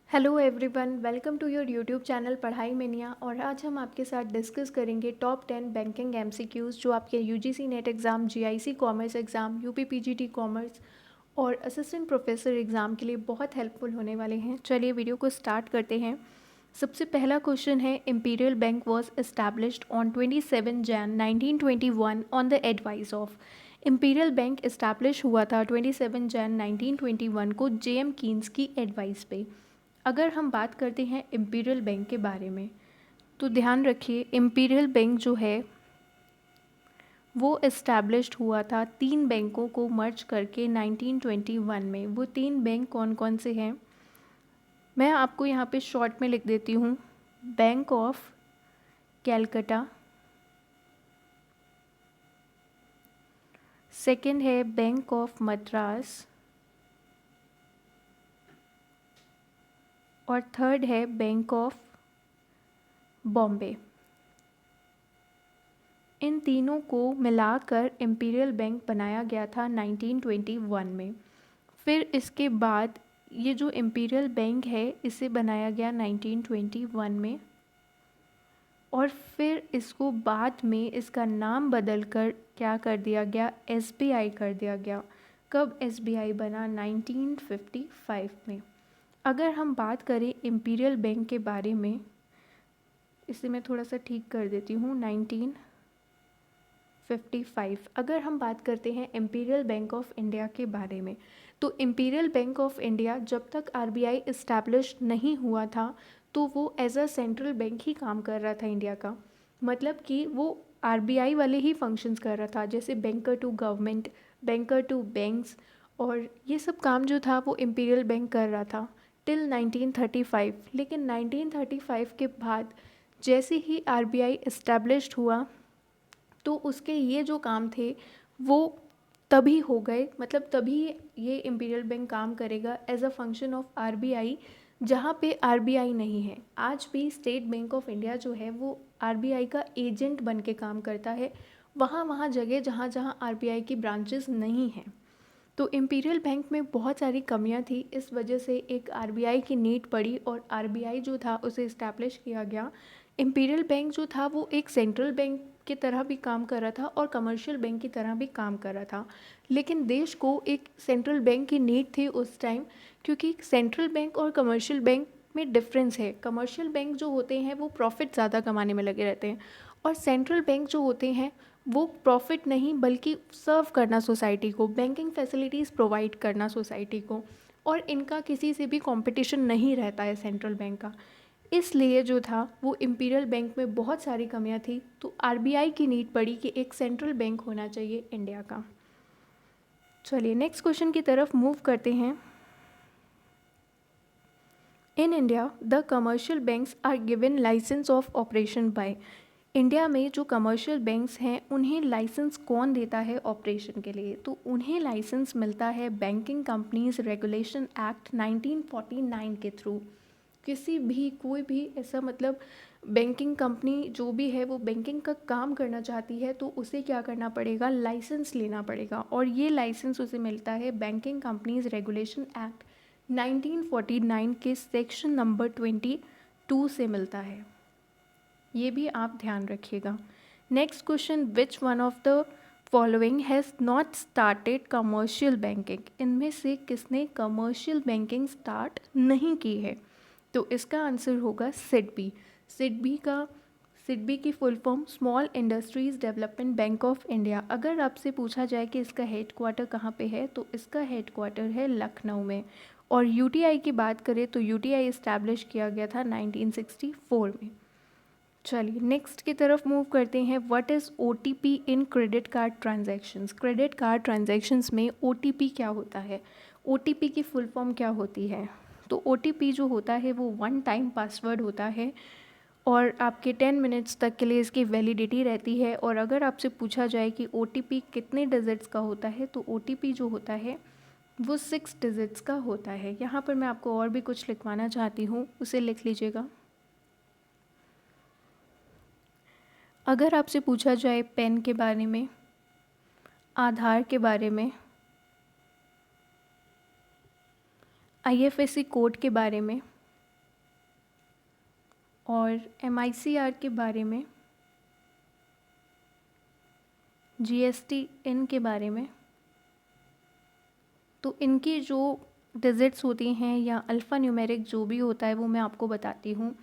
Hello everyone, welcome to your YouTube channel Padhai mania. और आज हम आपके साथ डिस्कस करेंगे टॉप 10 बैंकिंग एमसीक्यूज़ जो आपके UGC net exam, GIC commerce exam, UP PGT commerce और असिस्टेंट प्रोफेसर एग्ज़ाम के लिए बहुत हेल्पफुल होने वाले हैं। चलिए वीडियो को स्टार्ट करते हैं। सबसे पहला क्वेश्चन है, imperial bank was established on 27 Jain 1921 on the advice of. Imperial bank establish हुआ था 27 जैन 1921 को जेएम कीन्स की एडवाइस पे। अगर हम बात करते हैं इम्पीरियल बैंक के बारे में, तो ध्यान रखिए इम्पीरियल बैंक जो है वो इस्टेब्लिश्ड हुआ था 3 बैंकों को मर्ज करके 1921 में। वो 3 बैंक कौन कौन से हैं, मैं आपको यहाँ पे शॉर्ट में लिख देती हूँ। बैंक ऑफ कैलकटा, सेकंड है बैंक ऑफ मद्रास और थर्ड है बैंक ऑफ बॉम्बे। इन तीनों को मिलाकर इम्पीरियल बैंक बनाया गया था 1921 में। फिर इसके बाद ये जो इम्पीरियल बैंक है इसे बनाया गया 1921 में, और फिर इसको बाद में इसका नाम बदलकर क्या कर दिया गया, एसबीआई कर दिया गया। कब एसबीआई बना, 1955 में। अगर हम बात करें इम्पीरियल बैंक के बारे में, इसे मैं थोड़ा सा ठीक कर देती हूँ, 1955। अगर हम बात करते हैं इम्पीरियल बैंक ऑफ इंडिया के बारे में, तो इम्पीरियल बैंक ऑफ इंडिया जब तक आरबीआई इस्टेब्लिश नहीं हुआ था तो वो एज अ सेंट्रल बैंक ही काम कर रहा था इंडिया का। मतलब कि वो आरबीआई वाले ही फंक्शंस कर रहा था, जैसे banker to government, banker to banks, और ये सब काम जो था वो इम्पीरियल बैंक कर रहा था टिल 1935। लेकिन 1935 के बाद जैसे ही आरबीआई इस्टेब्लिश्ड हुआ तो उसके ये जो काम थे वो तभी हो गए, मतलब तभी ये इम्पीरियल बैंक काम करेगा as a function of RBI, जहाँ पे आरबीआई नहीं है। आज भी स्टेट बैंक ऑफ इंडिया जो है वो आरबीआई का एजेंट बन के काम करता है, वहाँ वहाँ जगह जहाँ जहाँ आरबीआई की ब्रांचेस नहीं हैं। तो इम्पीरियल बैंक में बहुत सारी कमियां थी, इस वजह से एक आरबीआई की नीड पड़ी और आरबीआई जो था उसे इस्टेब्लिश किया गया। इम्पीरियल बैंक जो था वो एक सेंट्रल बैंक की तरह भी काम कर रहा था और कमर्शियल बैंक की तरह भी काम कर रहा था। लेकिन देश को एक सेंट्रल बैंक की नीड थी उस टाइम, क्योंकि सेंट्रल बैंक और कमर्शियल बैंक में डिफरेंस है। कमर्शियल बैंक जो होते हैं वो प्रॉफिट ज़्यादा कमाने में लगे रहते हैं, और सेंट्रल बैंक जो होते हैं वो प्रॉफिट नहीं बल्कि सर्व करना सोसाइटी को, बैंकिंग फैसिलिटीज़ प्रोवाइड करना सोसाइटी को, और इनका किसी से भी कंपटीशन नहीं रहता है सेंट्रल बैंक का। इसलिए जो था वो इम्पीरियल बैंक में बहुत सारी कमियां थी, तो आरबीआई की नीड पड़ी कि एक सेंट्रल बैंक होना चाहिए इंडिया का। चलिए नेक्स्ट क्वेश्चन की तरफ मूव करते हैं। In India the commercial banks are given license of operation by. India में जो कमर्शियल बैंक्स हैं उन्हें लाइसेंस कौन देता है ऑपरेशन के लिए, तो उन्हें लाइसेंस मिलता है बैंकिंग कंपनीज रेगुलेशन एक्ट 1949 के थ्रू। किसी भी कोई भी ऐसा मतलब बैंकिंग कंपनी जो भी है वो बैंकिंग का काम करना चाहती है तो उसे क्या करना पड़ेगा, लाइसेंस लेना पड़ेगा, और ये लाइसेंस उसे मिलता है बैंकिंग कंपनीज रेगुलेशन एक्ट 1949 के सेक्शन नंबर 22 से मिलता है। ये भी आप ध्यान रखिएगा। Next question, which one of the following has not started commercial banking. इनमें से किसने कमर्शियल बैंकिंग स्टार्ट नहीं की है, तो इसका आंसर होगा सिडबी। सिडबी की full form small industries development bank of India. अगर आपसे पूछा जाए कि इसका हेड क्वार्टर कहाँ पे है, तो इसका हेड क्वार्टर है लखनऊ में। और यूटीआई की बात करें तो यूटीआई इस्टेब्लिश किया गया था 1964 में। चलिए नेक्स्ट की तरफ मूव करते हैं। What is OTP in credit card transactions. Credit card transactions में ओटीपी क्या होता है, ओटीपी की फुल फॉर्म क्या होती है, तो ओटीपी जो होता है वो वन टाइम पासवर्ड होता है और आपके 10 मिनट्स तक के लिए इसकी वैलिडिटी रहती है। और अगर आपसे पूछा जाए कि ओटीपी कितने डिजिट्स का होता है, तो ओटीपी जो होता है वो 6 डिजिट्स का होता है। यहाँ पर मैं आपको और भी कुछ लिखवाना चाहती हूँ, उसे लिख लीजिएगा। अगर आपसे पूछा जाए पेन के बारे में, आधार के बारे में, आईएफएससी कोड के बारे में, और MICR के बारे में, GSTN के बारे में। तो इनकी जो डिजिट्स होती हैं या अल्फ़ा न्यूमेरिक जो भी होता है वो मैं आपको बताती हूँ।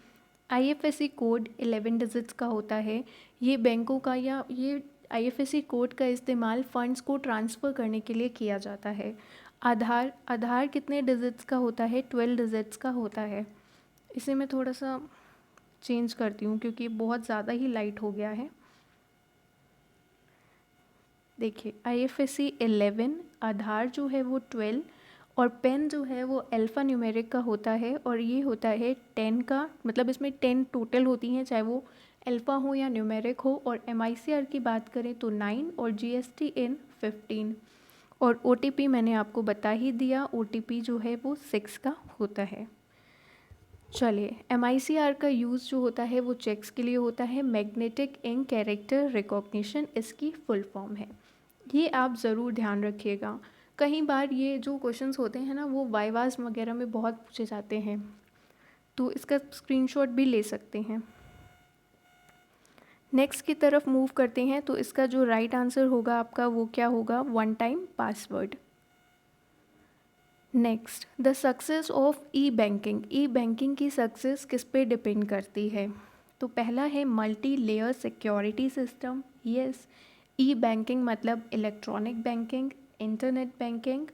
IFSC कोड 11 डिजिट्स का होता है। ये बैंकों का या ये IFSC कोड का इस्तेमाल फ़ंड्स को ट्रांसफ़र करने के लिए किया जाता है। आधार कितने डिजिट्स का होता है? 12 डिजिट्स का होता है। इसे मैं थोड़ा सा चेंज करती हूँ क्योंकि बहुत ज़्यादा ही लाइट हो गया है। देखिए IFSC 11, आधार जो है वो 12 और पेन जो है वो अल्फ़ा न्यूमेरिक का होता है और ये होता है 10 का, मतलब इसमें 10 टोटल होती हैं चाहे वो अल्फ़ा हो या न्यूमेरिक हो। और MICR की बात करें तो 9 और GSTN 15 और OTP मैंने आपको बता ही दिया, OTP जो है वो 6 का होता है। चलिए MICR का यूज़ जो होता है वो चेक्स के लिए होता है। मैग्नेटिक इंक कैरेक्टर रिकॉग्निशन इसकी फुल फॉर्म है। ये आप ज़रूर ध्यान रखिएगा। कई बार ये जो क्वेश्चंस होते हैं ना वो वाइवास वगैरह में बहुत पूछे जाते हैं, तो इसका स्क्रीनशॉट भी ले सकते हैं। नेक्स्ट की तरफ मूव करते हैं तो इसका जो राइट आंसर होगा आपका वो क्या होगा? 1 time password. Next, the success of e banking. E banking की सक्सेस किस पे डिपेंड करती है? तो पहला है multi layer security system. Yes, e banking मतलब electronic banking, internet banking,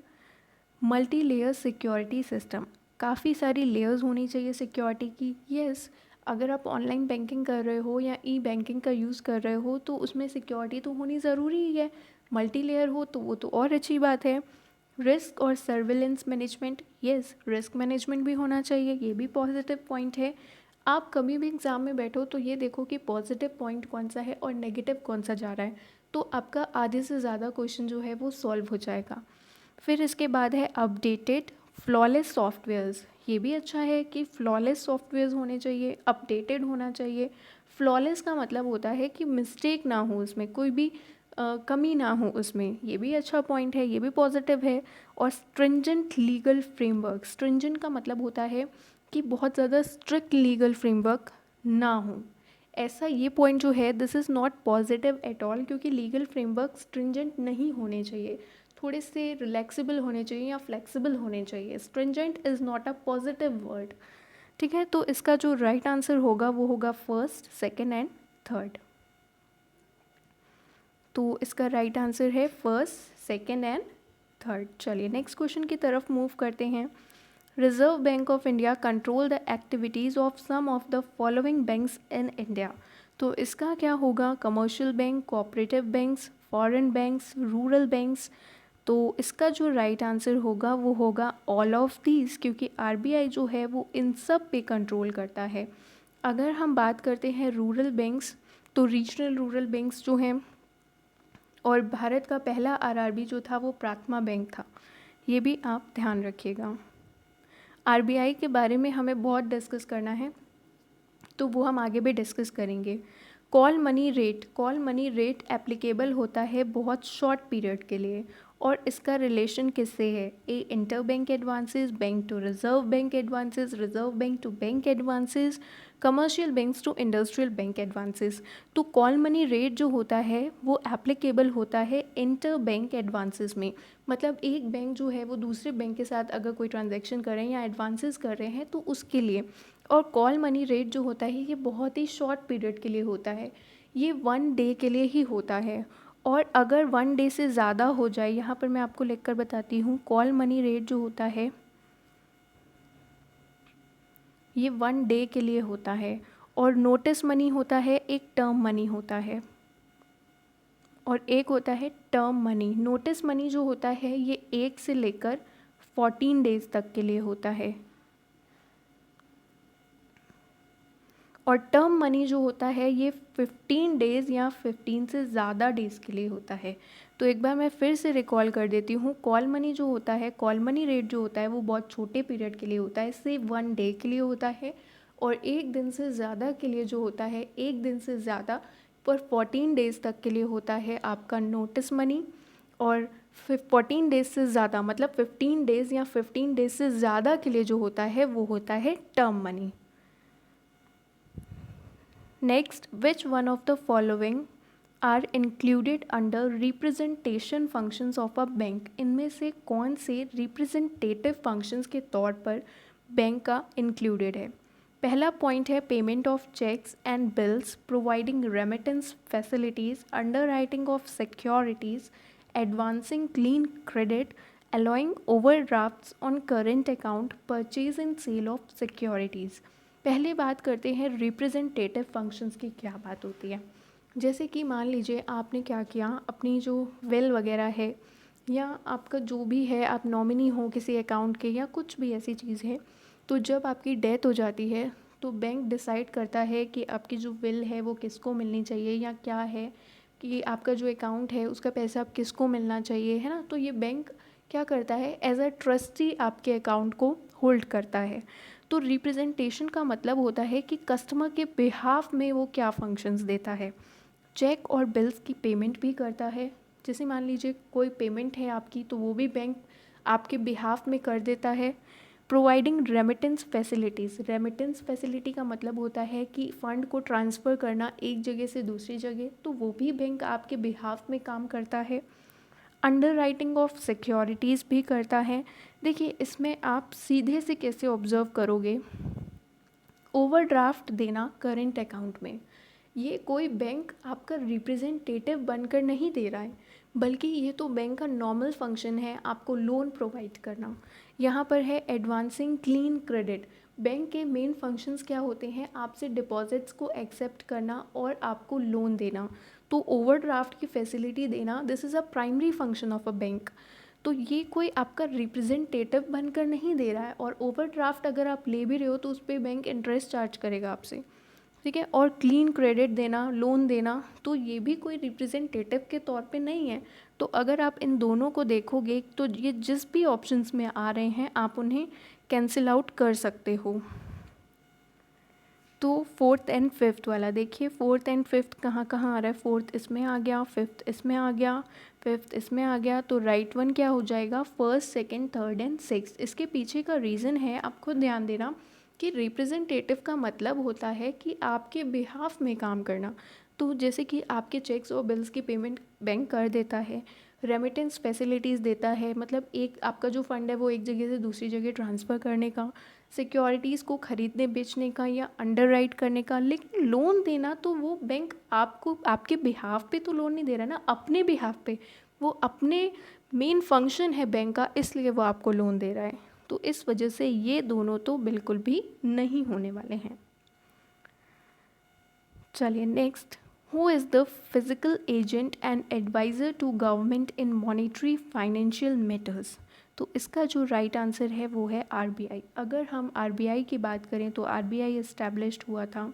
multi layer security system. काफ़ी सारी लेयर्स होनी चाहिए सिक्योरिटी की। यस, अगर आप ऑनलाइन बैंकिंग कर रहे हो या ई बैंकिंग का यूज़ कर रहे हो तो उसमें सिक्योरिटी तो होनी ज़रूरी ही है। मल्टी लेयर हो तो वो तो और अच्छी बात है। रिस्क और surveillance management, yes, risk management भी होना चाहिए, ये भी पॉजिटिव पॉइंट है। आप कभी भी एग्ज़ाम में बैठो तो ये देखो कि पॉजिटिव पॉइंट कौन सा है और नेगेटिव कौन सा जा रहा है, तो आपका आधे से ज़्यादा क्वेश्चन जो है वो सॉल्व हो जाएगा। फिर इसके बाद है अपडेटेड फ्लॉलेस सॉफ्टवेयर्स। ये भी अच्छा है कि फ्लॉलेस सॉफ्टवेयर्स होने चाहिए, अपडेटेड होना चाहिए। फ्लॉलेस का मतलब होता है कि मिस्टेक ना हो, उसमें कोई भी कमी ना हो उसमें, ये भी अच्छा पॉइंट है, ये भी पॉजिटिव है। और स्ट्रिंजेंट लीगल फ्रेमवर्क, स्ट्रिंजेंट का मतलब होता है कि बहुत ज़्यादा स्ट्रिक्ट लीगल फ्रेमवर्क ना हो, ऐसा ये पॉइंट जो है this is not positive at all, क्योंकि लीगल फ्रेमवर्क स्ट्रिंजेंट नहीं होने चाहिए, थोड़े से रिलैक्सिबल होने चाहिए या फ्लेक्सिबल होने चाहिए। Stringent is not a positive word. ठीक है, तो इसका जो राइट आंसर होगा वो होगा फर्स्ट, सेकेंड एंड थर्ड। तो इसका राइट आंसर है फर्स्ट, सेकेंड एंड थर्ड। चलिए नेक्स्ट क्वेश्चन की तरफ मूव करते हैं। Reserve Bank of India control the activities of some of the following banks in India. तो इसका क्या होगा? Commercial bank, cooperative banks, foreign banks, rural banks. तो इसका जो राइट आंसर होगा वो होगा ऑल ऑफ दीज, क्योंकि RBI जो है वो इन सब पे कंट्रोल करता है। अगर हम बात करते हैं रूरल बैंक्स, तो रीजनल रूरल बैंक्स जो हैं, और भारत का पहला RRB जो था वो प्राथमा बैंक था, ये भी आप ध्यान रखिएगा। RBI के बारे में हमें बहुत डिस्कस करना है तो वो हम आगे भी डिस्कस करेंगे। कॉल मनी रेट एप्लीकेबल होता है बहुत शॉर्ट पीरियड के लिए, और इसका रिलेशन किससे है? Inter bank advances, bank to reserve bank advances, reserve bank to bank advances, commercial banks to industrial bank advances. तो कॉल मनी रेट जो होता है वो एप्लीकेबल होता है इंटर बैंक एडवांसेस में, मतलब एक बैंक जो है वो दूसरे बैंक के साथ अगर कोई ट्रांजैक्शन कर रहे हैं या एडवांसेस कर रहे हैं तो उसके लिए। और कॉल मनी रेट जो होता है ये बहुत ही शॉर्ट पीरियड के लिए होता है, ये 1 डे के लिए ही होता है। और अगर 1 डे से ज़्यादा हो जाए, यहाँ पर मैं आपको लिखकर बताती हूँ, कॉल मनी रेट जो होता है ये 1 डे के लिए होता है। और नोटिस मनी होता है, एक टर्म मनी होता है, और एक होता है टर्म मनी। नोटिस मनी जो होता है ये 1 से लेकर 14 डेज़ तक के लिए होता है, और टर्म मनी जो होता है ये 15 डेज़ या 15 से ज़्यादा डेज़ के लिए होता है। तो एक बार मैं फिर से रिकॉल कर देती हूँ, कॉल मनी जो होता है, कॉल मनी रेट जो होता है वो बहुत छोटे पीरियड के लिए होता है, सिर्फ 1 डे के लिए होता है। और 1 दिन से ज़्यादा के लिए जो होता है, 1 दिन से ज़्यादा पर 14 डेज़ तक के लिए होता है आपका नोटिस मनी। और 14 डेज़ से ज़्यादा मतलब 15 डेज़ या 15 डेज़ से ज़्यादा के लिए जो होता है वो होता है term money. Next, which one of the following are included under representation functions of a bank? इनमें से कौन से रिप्रेजेंटेटिव फंक्शंस के तौर पर बैंक का इंक्लूडेड है? पहला पॉइंट है payment of cheques and bills, providing remittance facilities, underwriting of securities, advancing clean credit, allowing overdrafts on current account, purchase and sale of securities। पहले बात करते हैं रिप्रेजेंटेटिव फंक्शंस की क्या बात होती है। जैसे कि मान लीजिए आपने क्या किया, अपनी जो विल वगैरह है या आपका जो भी है, आप नॉमिनी हो किसी अकाउंट के या कुछ भी ऐसी चीज़ है, तो जब आपकी डेथ हो जाती है तो बैंक डिसाइड करता है कि आपकी जो विल है वो किसको मिलनी चाहिए या क्या है कि आपका जो अकाउंट है उसका पैसा आप किसको मिलना चाहिए, है ना। तो ये बैंक क्या करता है, एज अ ट्रस्टी आपके अकाउंट को होल्ड करता है। तो रिप्रेजेंटेशन का मतलब होता है कि कस्टमर के बिहाफ में वो क्या फंक्शंस देता है। चेक और बिल्स की पेमेंट भी करता है। जैसे मान लीजिए कोई पेमेंट है आपकी तो वो भी बैंक आपके बिहाफ में कर देता है। Providing remittance facilities, remittance facility का मतलब होता है कि फ़ंड को ट्रांसफ़र करना एक जगह से दूसरी जगह, तो वो भी बैंक आपके बिहाफ में काम करता है। अंडर राइटिंग ऑफ सिक्योरिटीज़ भी करता है। देखिए इसमें आप सीधे से कैसे ऑब्ज़र्व करोगे, ओवरड्राफ्ट देना करेंट अकाउंट में, ये कोई बैंक आपका रिप्रेजेंटेटिव बनकर नहीं दे रहा है, बल्कि ये तो बैंक का नॉर्मल फंक्शन है आपको लोन प्रोवाइड करना। यहाँ पर है एडवांसिंग क्लीन क्रेडिट, बैंक के मेन फंक्शंस क्या होते हैं, आपसे डिपॉजिट्स को एक्सेप्ट करना और आपको लोन देना। तो ओवरड्राफ्ट की फैसिलिटी देना, this is a primary function of a bank. तो ये कोई आपका रिप्रेजेंटेटिव बनकर नहीं दे रहा है, और ओवरड्राफ्ट अगर आप ले भी रहे हो तो उस पर बैंक इंटरेस्ट चार्ज करेगा आपसे, ठीक है। और क्लीन क्रेडिट देना, लोन देना, तो ये भी कोई रिप्रेजेंटेटिव के तौर पे नहीं है। तो अगर आप इन दोनों को देखोगे तो ये जिस भी ऑप्शंस में आ रहे हैं आप उन्हें कैंसिल आउट कर सकते हो। तो फोर्थ एंड फिफ्थ वाला देखिए, फोर्थ एंड फिफ्थ कहाँ कहाँ आ रहा है, फोर्थ इसमें आ गया, फिफ्थ इसमें आ गया, फिफ्थ इसमें आ गया, तो राइट वन क्या हो जाएगा, first second third and sixth. इसके पीछे का रीज़न है, आप खुद ध्यान देना कि रिप्रेजेंटेटिव का मतलब होता है कि आपके बिहाफ में काम करना। तो जैसे कि आपके चेक्स और बिल्स की पेमेंट बैंक कर देता है, रेमिटेंस फैसिलिटीज़ देता है, मतलब एक आपका जो फ़ंड है वो एक जगह से दूसरी जगह ट्रांसफ़र करने का, सिक्योरिटीज़ को ख़रीदने बेचने का या अंडर राइट करने का। लेकिन लोन देना तो वो बैंक आपको आपके बिहाफ पे तो लोन नहीं दे रहा ना, अपने बिहाफ पे, वो अपने मेन फंक्शन है बैंक का, इसलिए वो आपको लोन दे रहा है। तो इस वजह से ये दोनों तो बिल्कुल भी नहीं होने वाले हैं। चलिए next, who is the physical agent and adviser to government in monetary financial matters? तो इसका जो राइट आंसर है वो है आरबीआई। अगर हम आरबीआई की बात करें तो आरबीआई इस्टेब्लिश्ड हुआ था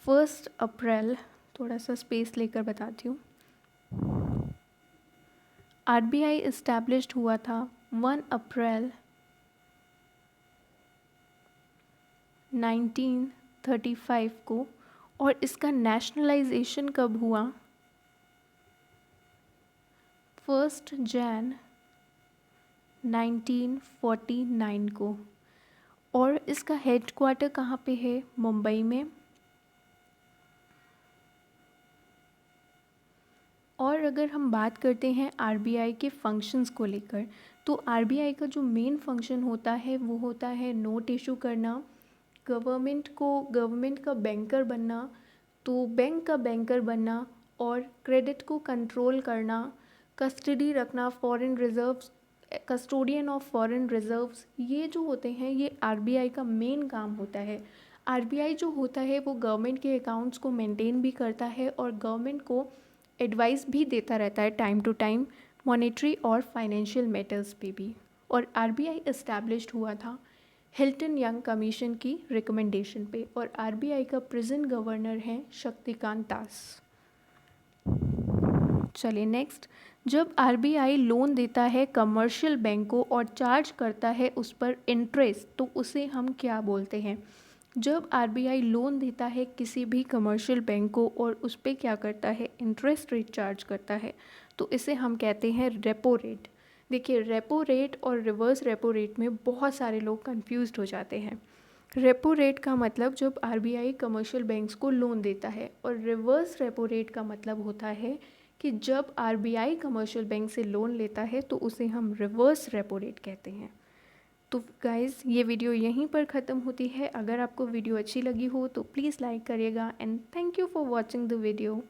1 अप्रैल, थोड़ा सा स्पेस लेकर बताती हूँ। आरबीआई इस्टेब्लिश्ड हुआ था 1 अप्रैल 1935 को, और इसका नेशनलाइजेशन कब हुआ, 1 जनवरी 1949 को। और इसका हेड क्वार्टर कहाँ पे है, मुंबई में। और अगर हम बात करते हैं आरबीआई के फंक्शंस को लेकर, तो आरबीआई का जो मेन फंक्शन होता है वो होता है नोट इशू करना, गवर्नमेंट का बैंकर बनना, तो बैंक का बैंकर बनना, और क्रेडिट को कंट्रोल करना, कस्टडी रखना, foreign reserves, custodian of foreign reserves, ये जो होते हैं ये आरबीआई का मेन काम होता है। आरबीआई जो होता है वो गवर्नमेंट के अकाउंट्स को मेंटेन भी करता है और गवर्नमेंट को एडवाइस भी देता रहता है टाइम टू टाइम, मॉनेटरी और फाइनेंशियल मैटर्स पे भी। और आरबीआई इस्टेब्लिश्ड हुआ था हिल्टन यंग कमीशन की रिकमेंडेशन पे, और आरबीआई का प्रेजेंट गवर्नर हैं शक्तिकांत दास। चलिए नेक्स्ट, जब आरबीआई लोन देता है कमर्शियल बैंक को और चार्ज करता है उस पर इंटरेस्ट, तो उसे हम क्या बोलते हैं? जब आरबीआई लोन देता है किसी भी कमर्शियल बैंक को और उस पर क्या करता है, इंटरेस्ट रेट चार्ज करता है, तो इसे हम कहते हैं रेपो रेट। देखिए रेपो रेट और रिवर्स रेपो रेट में बहुत सारे लोग कंफ्यूज्ड हो जाते हैं। रेपो रेट का मतलब जब आरबीआई कमर्शियल बैंक्स को लोन देता है, और रिवर्स रेपो रेट का मतलब होता है कि जब आरबीआई कमर्शियल बैंक से लोन लेता है तो उसे हम रिवर्स रेपो रेट कहते हैं। तो गाइज़, ये वीडियो यहीं पर ख़त्म होती है। अगर आपको वीडियो अच्छी लगी हो तो प्लीज़ लाइक करिएगा, and thank you for watching the video.